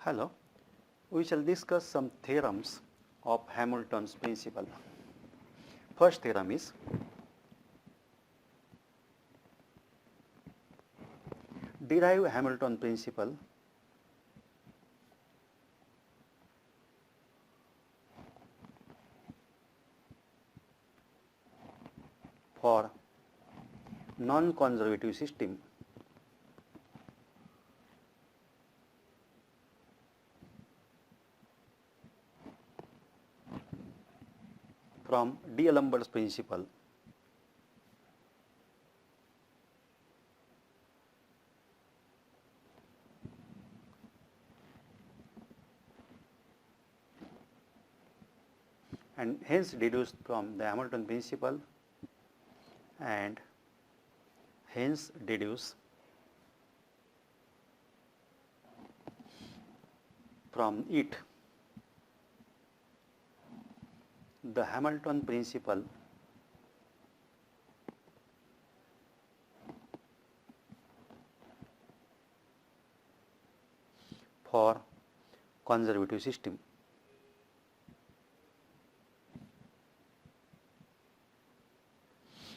Hello, we shall discuss some theorems of Hamilton's principle. First theorem is derive Hamilton principle for non-conservative system from D'Alembert's principle. And hence deduced from the Hamilton principle and hence deduce from it the Hamilton principle for conservative system.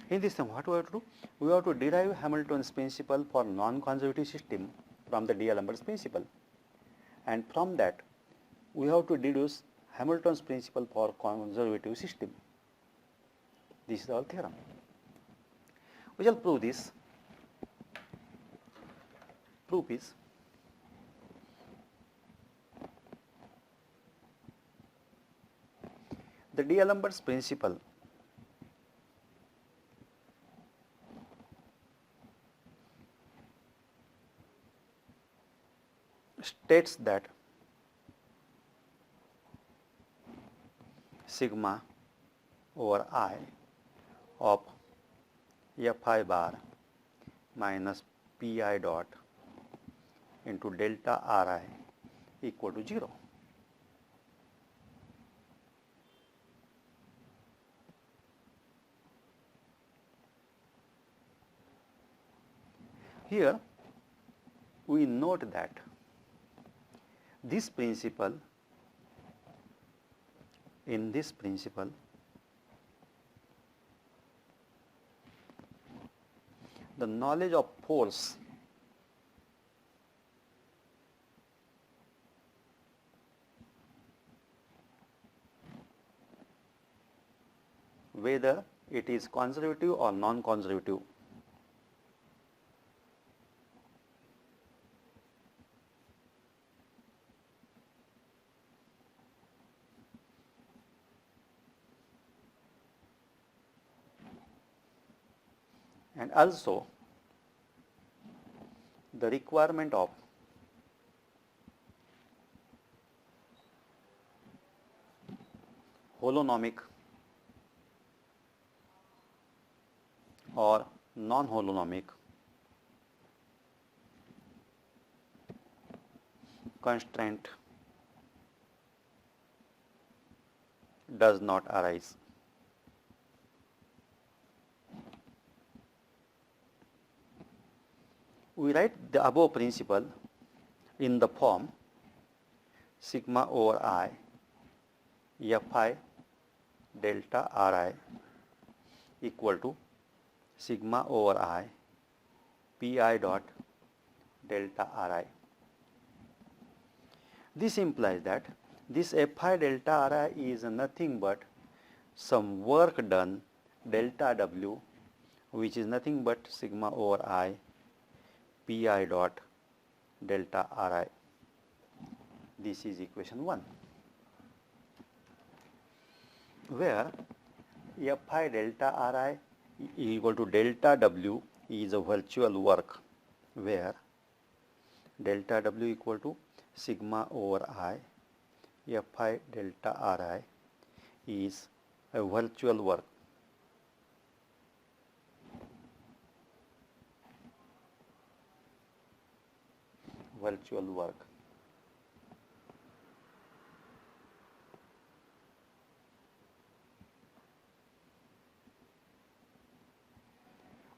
In this sum, what we have to do? We have to derive Hamilton's principle for non-conservative system from the D'Alembert's principle, and from that we have to deduce Hamilton's principle for conservative system. This is our theorem. We shall prove this. Proof is the D'Alembert's principle states that sigma over I of Fi bar minus Pi dot into delta Ri equal to 0. Here we note that this principle, in this principle, the knowledge of force whether it is conservative or non-conservative and also the requirement of holonomic or non-holonomic constraint does not arise. We write the above principle in the form sigma over I Fi delta Ri equal to sigma over I Pi dot delta Ri. This implies that this Fi delta Ri is nothing but some work done delta W, which is nothing but sigma over I Pi dot delta Ri. This is equation 1, where Fi delta Ri equal to delta W is a virtual work, where delta W equal to sigma over I Fi delta Ri is a virtual work. Virtual work.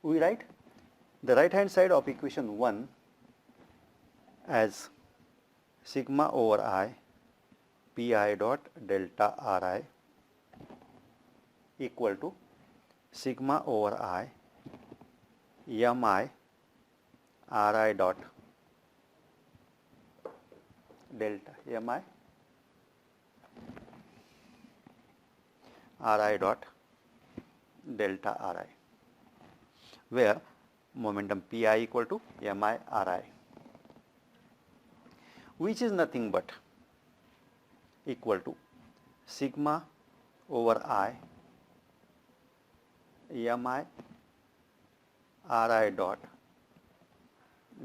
We write the right hand side of equation 1 as sigma over I pi dot delta Ri equal to sigma over I mi Ri dot delta mi Ri dot delta Ri, where momentum pi equal to mi Ri, which is nothing but equal to sigma over I mi Ri dot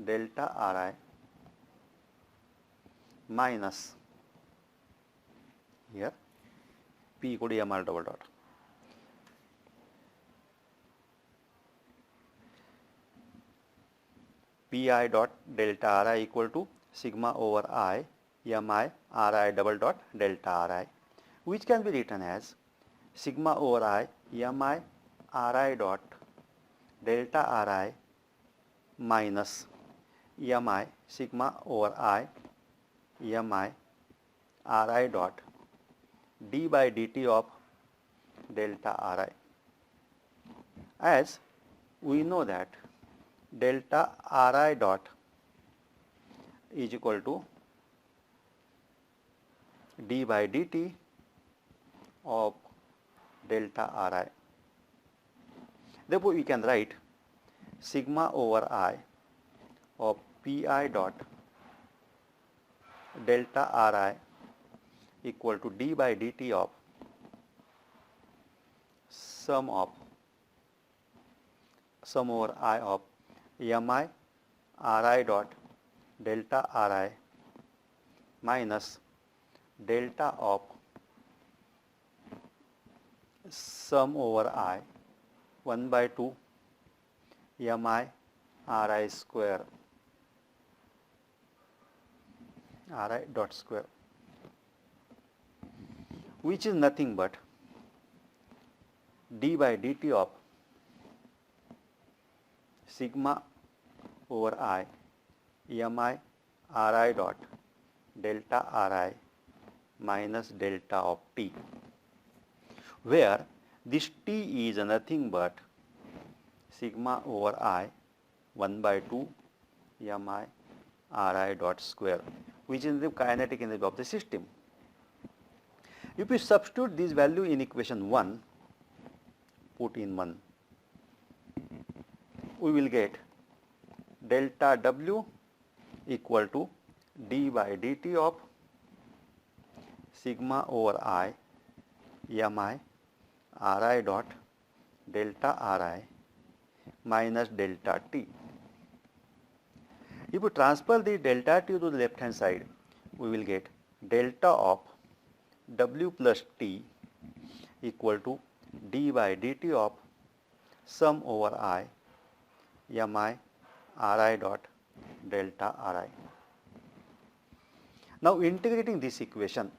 delta Ri minus here p equal to mr double dot pi dot delta Ri equal to sigma over I mi Ri double dot delta Ri, which can be written as sigma over I mi Ri dot delta Ri minus mi sigma over I mi Ri dot d by dt of delta Ri, as we know that delta Ri dot is equal to d by dt of delta Ri. Therefore, we can write sigma over I of pi dot delta Ri equal to d by dt of sum over I of mi Ri dot delta Ri minus delta of sum over I 1 by 2 mi Ri square Ri dot square, which is nothing but d by dt of sigma over I mi Ri dot delta Ri minus delta of t, where this t is nothing but sigma over I 1 by 2 mi Ri dot square, which is the kinetic energy of the system. If we substitute this value in equation 1, put in 1, we will get delta W equal to d by dt of sigma over I mi Ri dot delta Ri minus delta t. If we transfer the delta t to the left hand side, we will get delta of W plus t equal to d by dt of sum over I mi Ri dot delta Ri. Now integrating this equation,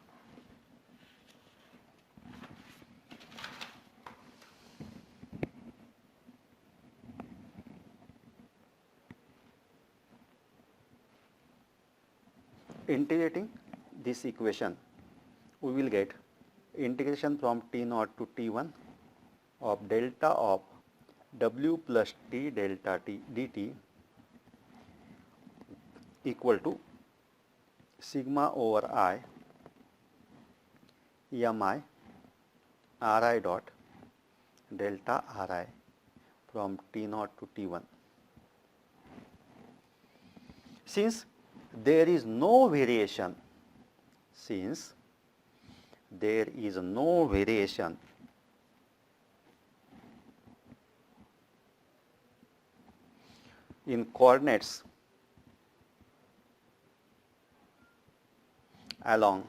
we will get integration from T0 to T1 of delta of W plus T delta T dt equal to sigma over I mi Ri dot delta Ri from T0 to T1. Since there is no variation, in coordinates along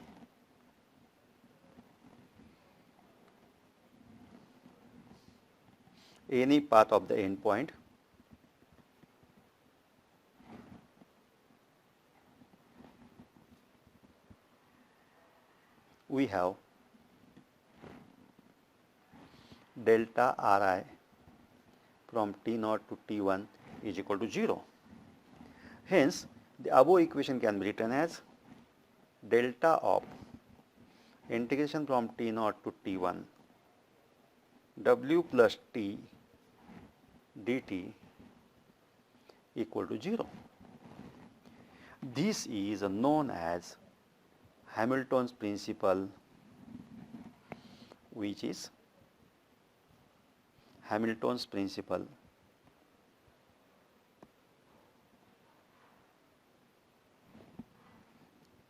any path of the endpoint, we have delta Ri from T0 to T1 is equal to 0. Hence, the above equation can be written as delta of integration from T0 to T1 W plus T dt equal to 0. This is known as Hamilton's principle, which is Hamilton's principle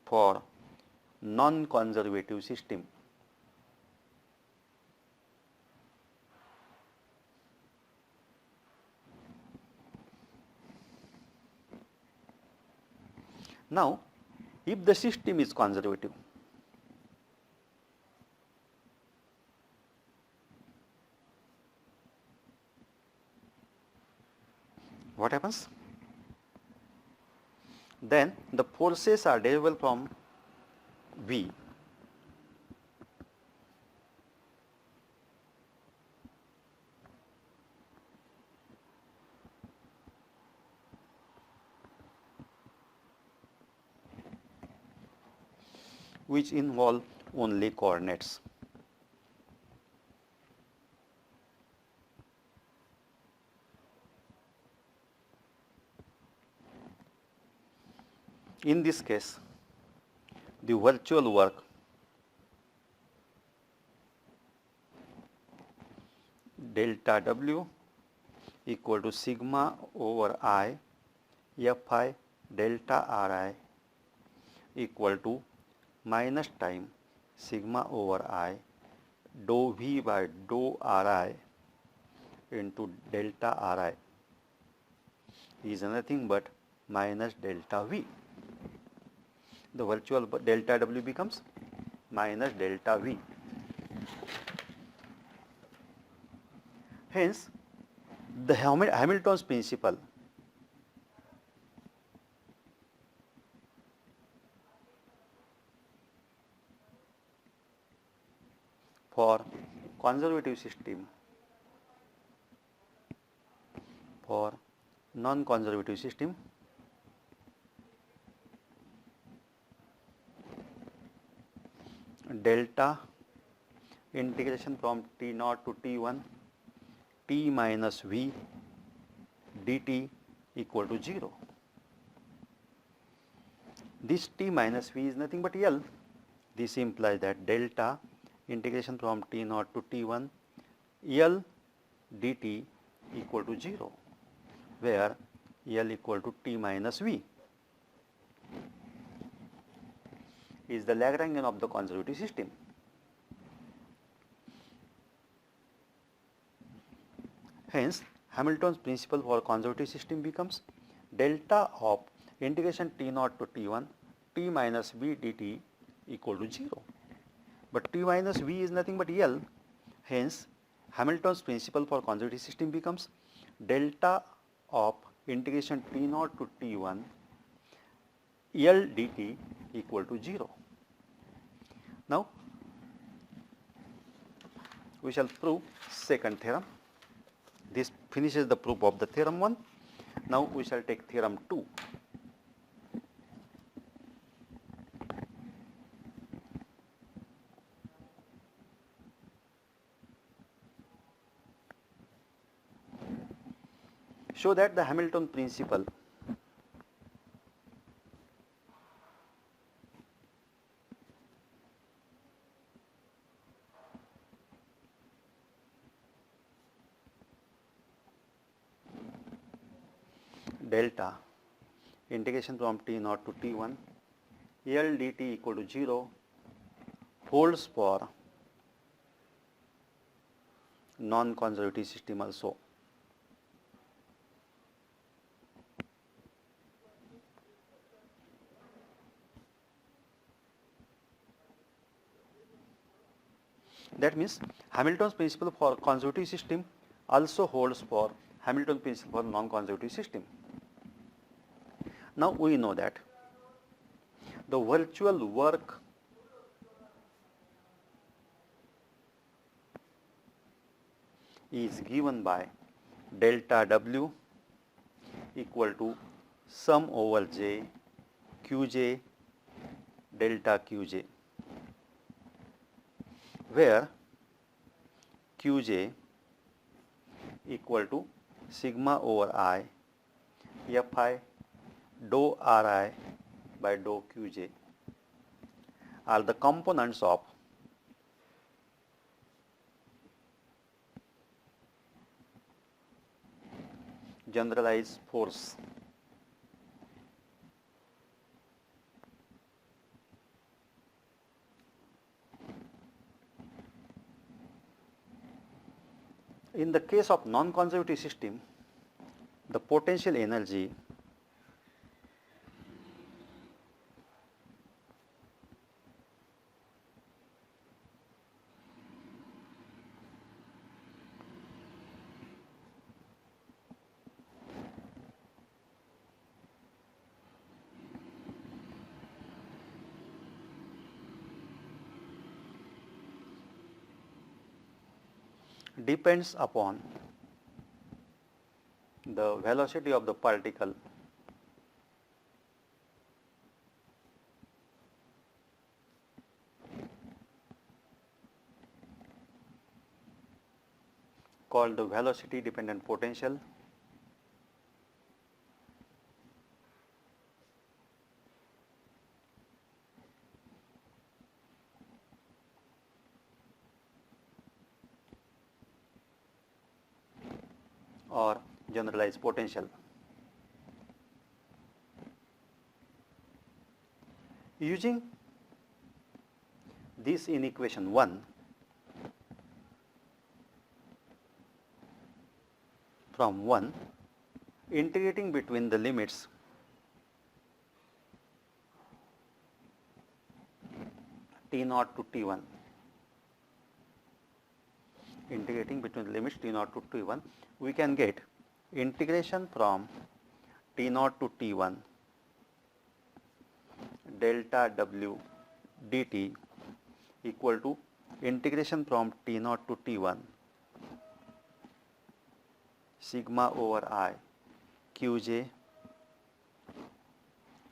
for non-conservative system. Now, if the system is conservative, what happens? Then the forces are derivable from V which involve only coordinates. In this case, the virtual work delta W equal to sigma over I Fi delta Ri equal to minus time sigma over I dou V by dou Ri into delta Ri is nothing but minus delta V. The virtual delta W becomes minus delta V. Hence, the Hamilton's principle for conservative system, for non-conservative system, delta integration from T0 to T1 T minus V dt equal to 0. This T minus V is nothing but L. This implies that delta integration from T0 to T1 L dt equal to 0, where L equal to T minus V is the Lagrangian of the conservative system. Hence, Hamilton's principle for conservative system becomes delta of integration T0 to T1 T minus V dt equal to 0. But T minus V is nothing but L. Hence, Hamilton's principle for conservative system becomes delta of integration T0 to T1 L dt equal to 0. Now, we shall prove second theorem. This finishes the proof of the theorem 1. Now, we shall take theorem 2. Show that the Hamilton principle delta integration from T0 to T1 L dt equal to 0 holds for non-conservative system also. That means Hamilton's principle for conservative system also holds for Hamilton's principle for non-conservative system. Now we know that the virtual work is given by delta W equal to sum over J Qj delta Qj, where Qj equal to sigma over I Fi dou Ri by dou Qj are the components of generalized force. In the case of non-conservative system, the potential energy depends upon the velocity of the particle called the velocity dependent potential or generalized potential. Using this in equation 1, from 1, integrating between the limits T0 to T1, integrating between the limits T0 to T1, we can get integration from T0 to T1 delta W dt equal to integration from T0 to T1 sigma over I Qj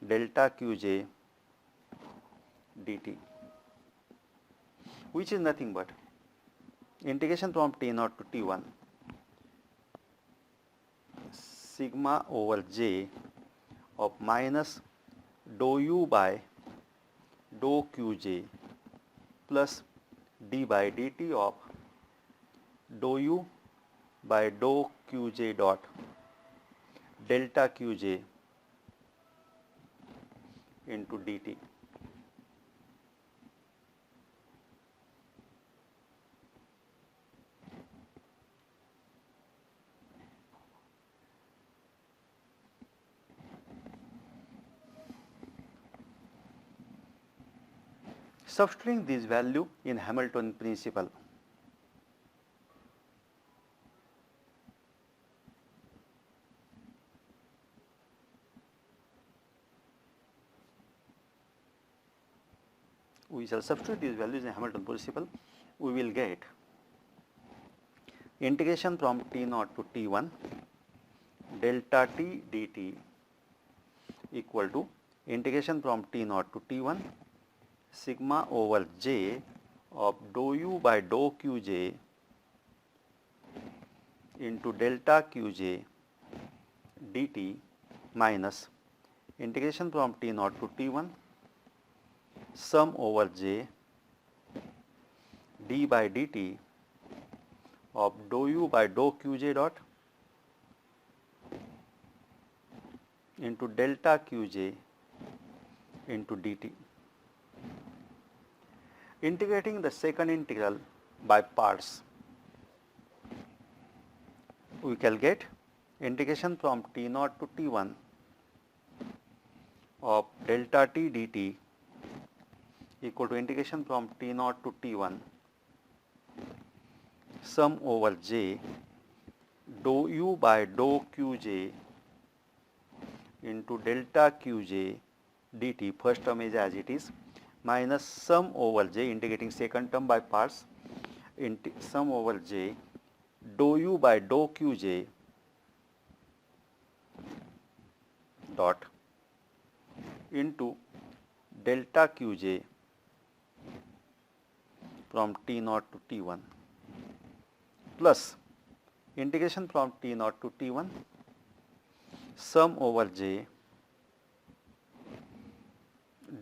delta Qj dt, which is nothing but integration from T0 to T1 sigma over j of minus dou u by dou Qj plus d by dt of dou u by dou Qj dot delta Qj into dt. Substituting this value in Hamilton principle, we shall substitute these values in Hamilton principle, we will get integration from T0 to T1 delta T dt equal to integration from T0 to T1 sigma over j of dou u by dou Qj into delta Qj dt minus integration from T0 to T1 sum over j d by dt of dou u by dou Qj dot into delta Qj into dt. Integrating the second integral by parts, we can get integration from T0 to T1 of delta T dt equal to integration from T0 to T1 sum over j dou u by dou Qj into delta Qj dt, first term is as it is, minus sum over j, integrating second term by parts, sum over j dou u by dou Qj dot into delta Qj from T0 to T1 plus integration from T0 to T1 sum over j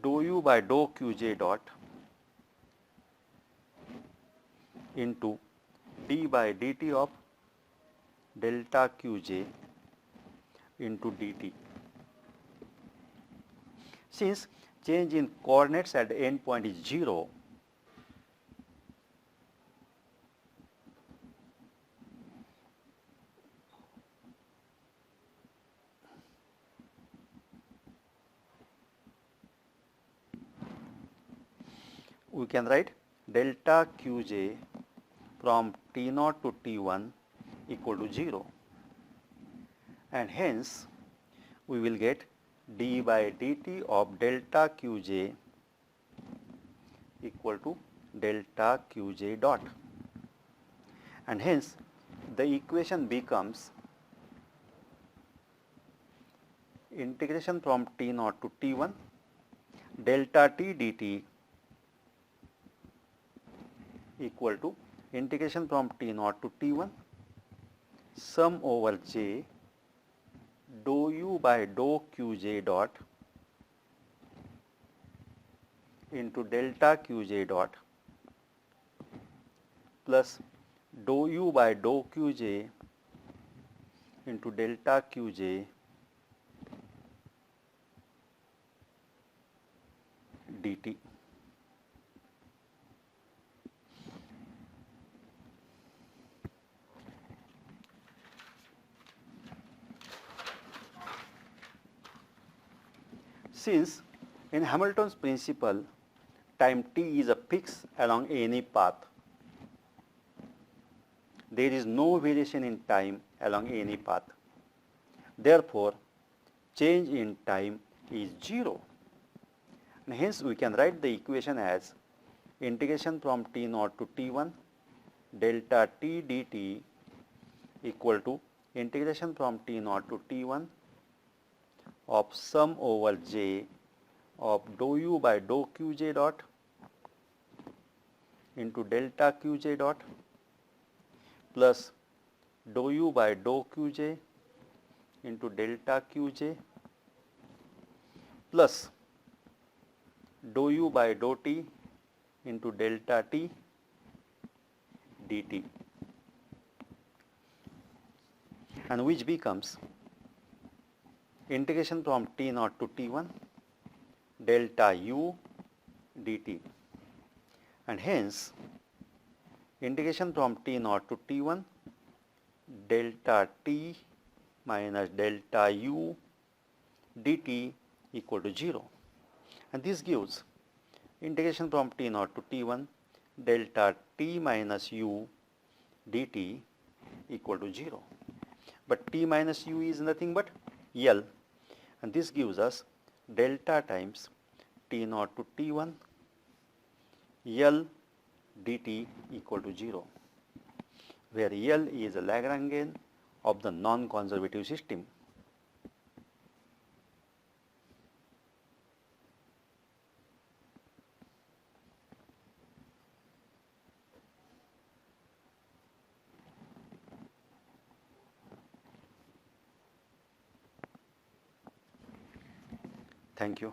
dou u by dou Qj dot into d by dt of delta Qj into dt. Since change in coordinates at the end point is 0, we can write delta Qj from T0 to T1 equal to 0, and hence we will get d by dt of delta Qj equal to delta Qj dot, and hence the equation becomes integration from T0 to T1 delta T dt equal to integration from T0 to T1 sum over j dou u by dou Qj dot into delta Qj dot plus dou u by dou Qj into delta Qj dt. Since in Hamilton's principle time t is a fix along any path, there is no variation in time along any path. Therefore, change in time is 0. And hence we can write the equation as integration from T0 to T1 delta T dt equal to integration from T0 to T1 of sum over j of dou u by dou Qj dot into delta Qj dot plus dou u by dou Qj into delta Qj plus dou u by dou t into delta t dt, and which becomes integration from T0 to T1 delta u dt, and hence integration from T0 to T1 delta t minus delta u dt equal to 0, and this gives integration from T0 to T1 delta t minus u dt equal to 0, but t minus u is nothing but L, and this gives us delta times T0 to T1 L dt equal to 0, where L is a Lagrangian of the non-conservative system. Thank you.